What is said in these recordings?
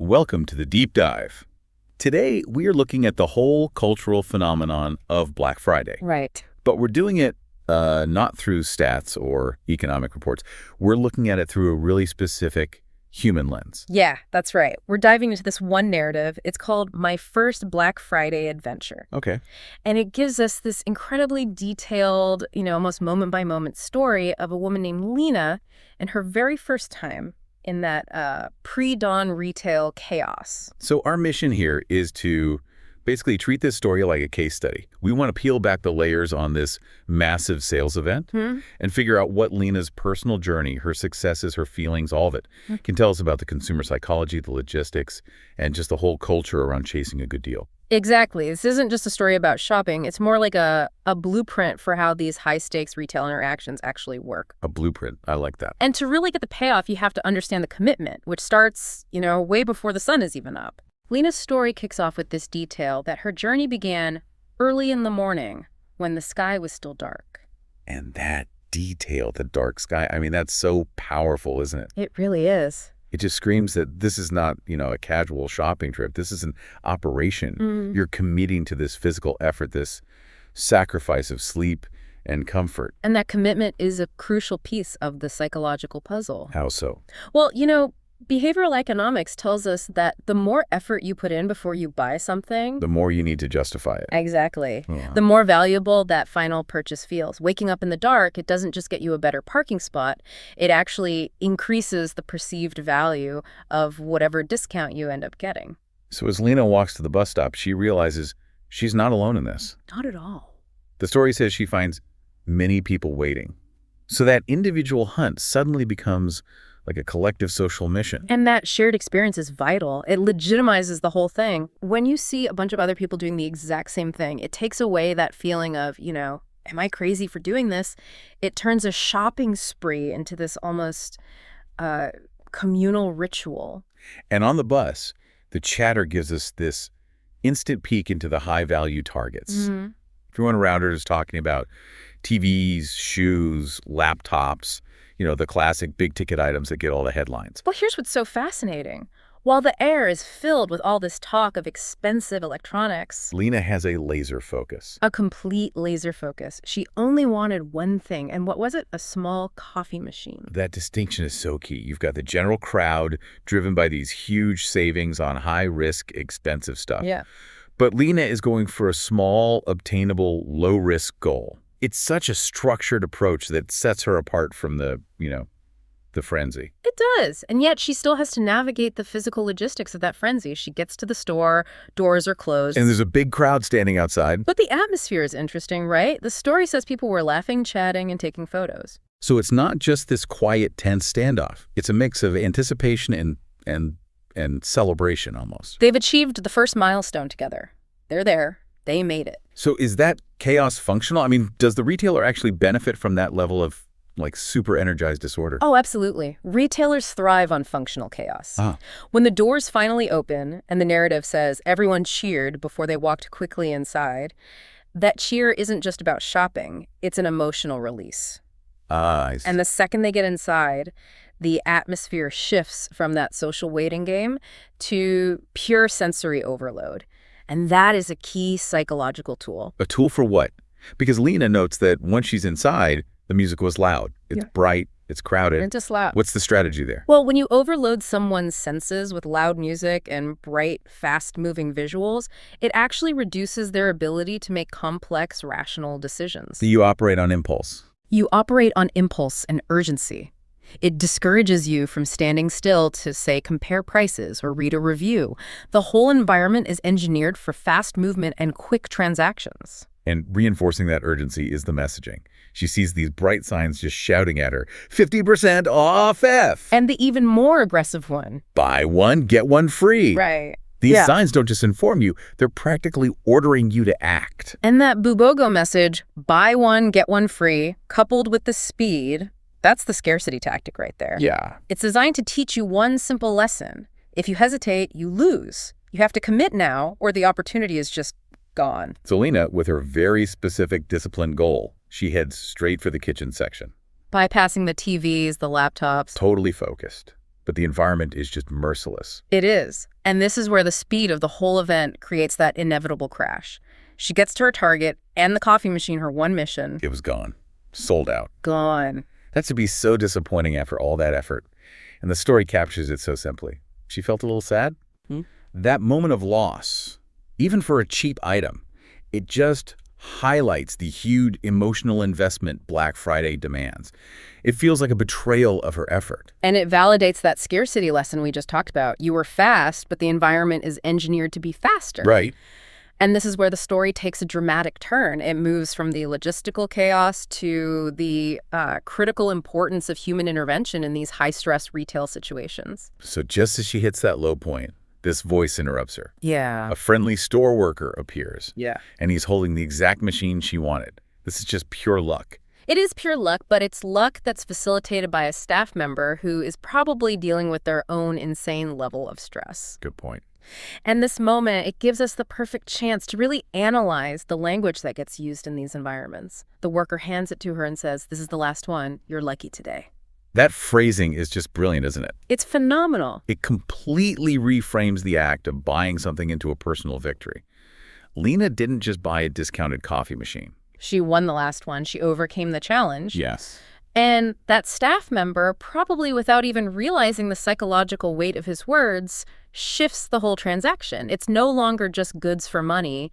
Welcome to the Deep Dive. Today, we are looking at the whole cultural phenomenon of Black Friday. Right. But we're doing it not through stats or economic reports. We're looking at it through a really specific human lens. Yeah, that's right. We're diving into this one narrative. It's called My First Black Friday Adventure. Okay. And it gives us this incredibly detailed, almost moment-by-moment story of a woman named Lena and her very first time in that pre-dawn retail chaos. So our mission here is to basically treat this story like a case study. We want to peel back the layers on this massive sales event and figure out what Lena's personal journey, her successes, her feelings, all of it, can tell us about the consumer psychology, the logistics, and just the whole culture around chasing a good deal. Exactly. This isn't just a story about shopping. It's more like a blueprint for how these high-stakes retail interactions actually work. A blueprint. I like that. And to really get the payoff, you have to understand the commitment, which starts, way before the sun is even up. Lena's story kicks off with this detail that her journey began early in the morning when the sky was still dark. And that detail, the dark sky, I mean, that's so powerful, isn't it? It really is. It just screams that this is not, a casual shopping trip. This is an operation. You're committing to this physical effort, this sacrifice of sleep and comfort. And that commitment is a crucial piece of the psychological puzzle. How so? Well, behavioral economics tells us that the more effort you put in before you buy something, The more you need to justify it. exactly, Uh-huh. the more valuable that final purchase feels. Waking up in the dark, it doesn't just get you a better parking spot, it actually increases the perceived value of whatever discount you end up getting. So as Lena walks to the bus stop, she realizes she's not alone in this. Not at all. The story says she finds many people waiting. So that individual hunt suddenly becomes like a collective social mission. And that shared experience is vital. It legitimizes the whole thing. When you see a bunch of other people doing the exact same thing, it takes away that feeling of, am I crazy for doing this? It turns a shopping spree into this almost communal ritual. And on the bus, the chatter gives us this instant peek into the high-value targets. Everyone around her is talking about TVs, shoes, laptops, the classic big-ticket items that get all the headlines. Well, here's what's so fascinating. While the air is filled with all this talk of expensive electronics, Lena has a laser focus. a complete laser focus. She only wanted one thing, and what was it? A small coffee machine. That distinction is so key. You've got the general crowd driven by these huge savings on high-risk, expensive stuff. Yeah. But Lena is going for a small, obtainable, low-risk goal. It's such a structured approach that sets her apart from the frenzy. It does. And yet she still has to navigate the physical logistics of that frenzy. She gets to the store, doors are closed. And there's a big crowd standing outside. But the atmosphere is interesting, right? The story says people were laughing, chatting, and taking photos. So it's not just this quiet, tense standoff. It's a mix of anticipation and celebration almost. They've achieved the first milestone together. They're there. They made it. So is that chaos functional? I mean, does the retailer actually benefit from that level of super energized disorder? Oh, absolutely. Retailers thrive on functional chaos. When the doors finally open and the narrative says everyone cheered before they walked quickly inside, that cheer isn't just about shopping. It's an emotional release. I see. And the second they get inside, the atmosphere shifts from that social waiting game to pure sensory overload. And that is a key psychological tool. A tool for what? Because Lena notes that once she's inside, the music was loud. It's bright. It's crowded. It's just loud. What's the strategy there? Well, when you overload someone's senses with loud music and bright, fast-moving visuals, it actually reduces their ability to make complex, rational decisions. So you operate on impulse. You operate on impulse and urgency. It discourages you from standing still to, say, compare prices or read a review. The whole environment is engineered for fast movement and quick transactions. And reinforcing that urgency is the messaging. She sees these bright signs just shouting at her, 50% off F! And the even more aggressive one. Buy one, get one free. Right. These signs don't just inform you, they're practically ordering you to act. And that Bubogo message, buy one, get one free, coupled with the speed, that's the scarcity tactic right there. Yeah. It's designed to teach you one simple lesson. If you hesitate, you lose. You have to commit now, or the opportunity is just gone. So Lena, with her very specific disciplined goal, she heads straight for the kitchen section. Bypassing the TVs, the laptops. Totally focused. but the environment is just merciless. It is. And this is where the speed of the whole event creates that inevitable crash. She gets to her target and the coffee machine, her one mission. It was gone. Sold out. Gone. That's to be so disappointing after all that effort. And the story captures it so simply. She felt a little sad. That moment of loss, even for a cheap item, it just highlights the huge emotional investment Black Friday demands. It feels like a betrayal of her effort. And it validates that scarcity lesson we just talked about. You were fast, but the environment is engineered to be faster. Right. And this is where the story takes a dramatic turn. It moves from the logistical chaos to the critical importance of human intervention in these high-stress retail situations. So just as she hits that low point, this voice interrupts her. Yeah. A friendly store worker appears. Yeah. And he's holding the exact machine she wanted. This is just pure luck. It is pure luck, but it's luck that's facilitated by a staff member who is probably dealing with their own insane level of stress. Good point. And this moment, it gives us the perfect chance to really analyze the language that gets used in these environments. The worker hands it to her and says, "This is the last one. You're lucky today." That phrasing is just brilliant, isn't it? It's phenomenal. It completely reframes the act of buying something into a personal victory. Lena didn't just buy a discounted coffee machine. She won the last one. She overcame the challenge. Yes. And that staff member, probably without even realizing the psychological weight of his words, shifts the whole transaction. It's no longer just goods for money.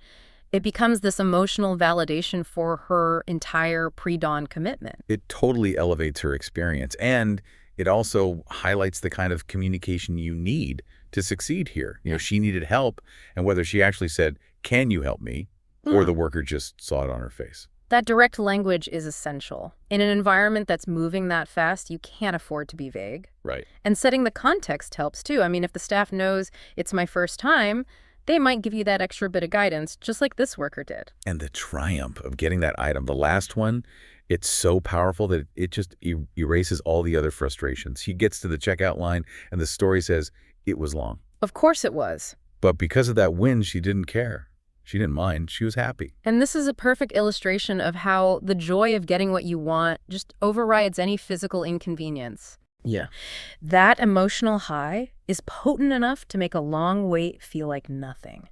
It becomes this emotional validation for her entire pre-dawn commitment. It totally elevates her experience, and it also highlights the kind of communication you need to succeed here. She needed help, and whether she actually said, "Can you help me?" or the worker just saw it on her face. That direct language is essential. In an environment that's moving that fast, you can't afford to be vague. Right. And setting the context helps too. I mean, if the staff knows it's my first time, they might give you that extra bit of guidance, just like this worker did. And the triumph of getting that item, the last one, it's so powerful that it just erases all the other frustrations. He gets to the checkout line, and the story says it was long. Of course it was. But because of that win, she didn't care. She didn't mind. She was happy. And this is a perfect illustration of how the joy of getting what you want just overrides any physical inconvenience. Yeah. That emotional high is potent enough to make a long wait feel like nothing.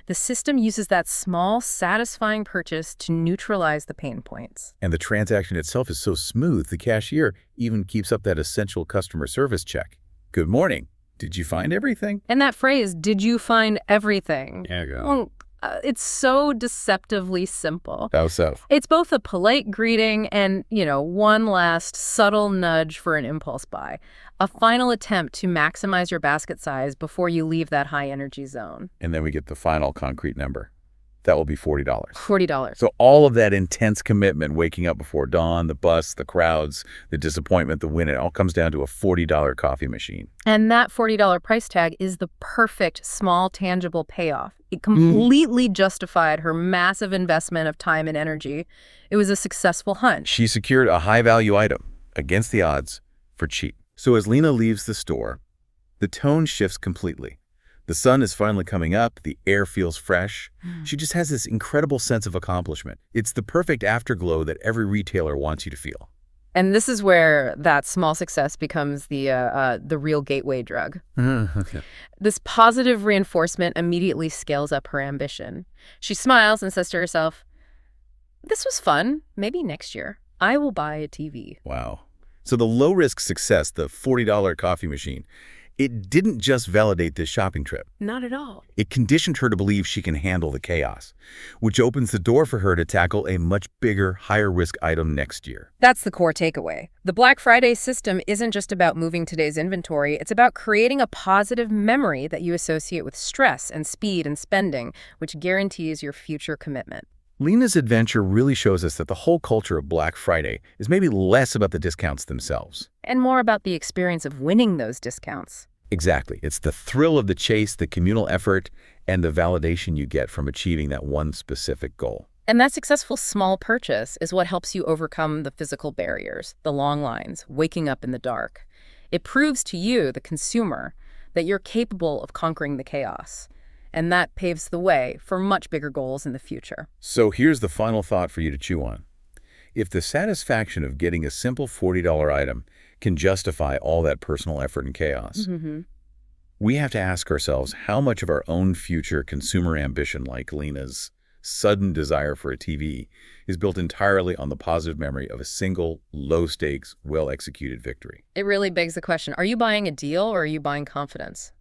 The system uses that small, satisfying purchase to neutralize the pain points. And the transaction itself is so smooth, the cashier even keeps up that essential customer service check. "Good morning. Did you find everything?" And that phrase, "Did you find everything?" There you go. Well, it's so deceptively simple. How so? It's both a polite greeting and, one last subtle nudge for an impulse buy. A final attempt to maximize your basket size before you leave that high energy zone. And then we get the final concrete number. That will be $40. $40. So all of that intense commitment, waking up before dawn, the bus, the crowds, the disappointment, the win, it all comes down to a $40 coffee machine. And that $40 price tag is the perfect small tangible payoff. It completely justified her massive investment of time and energy. It was a successful hunt. She secured a high-value item against the odds for cheap. So as Lena leaves the store, the tone shifts completely. The sun is finally coming up. The air feels fresh. She just has this incredible sense of accomplishment. It's the perfect afterglow that every retailer wants you to feel. And this is where that small success becomes the real gateway drug. Okay. This positive reinforcement immediately scales up her ambition. She smiles and says to herself, "This was fun. Maybe next year I will buy a TV." Wow. So the low-risk success, the $40 coffee machine, it didn't just validate this shopping trip. Not at all. It conditioned her to believe she can handle the chaos, which opens the door for her to tackle a much bigger, higher-risk item next year. That's the core takeaway. The Black Friday system isn't just about moving today's inventory. It's about creating a positive memory that you associate with stress and speed and spending, which guarantees your future commitment. Lena's adventure really shows us that the whole culture of Black Friday is maybe less about the discounts themselves. And more about the experience of winning those discounts. Exactly. It's the thrill of the chase, the communal effort, and the validation you get from achieving that one specific goal. And that successful small purchase is what helps you overcome the physical barriers, the long lines, waking up in the dark. It proves to you, the consumer, that you're capable of conquering the chaos. And that paves the way for much bigger goals in the future. So here's the final thought for you to chew on. If the satisfaction of getting a simple $40 item can justify all that personal effort and chaos, we have to ask ourselves how much of our own future consumer ambition, like Lena's sudden desire for a TV, is built entirely on the positive memory of a single, low-stakes, well-executed victory. It really begs the question, are you buying a deal or are you buying confidence?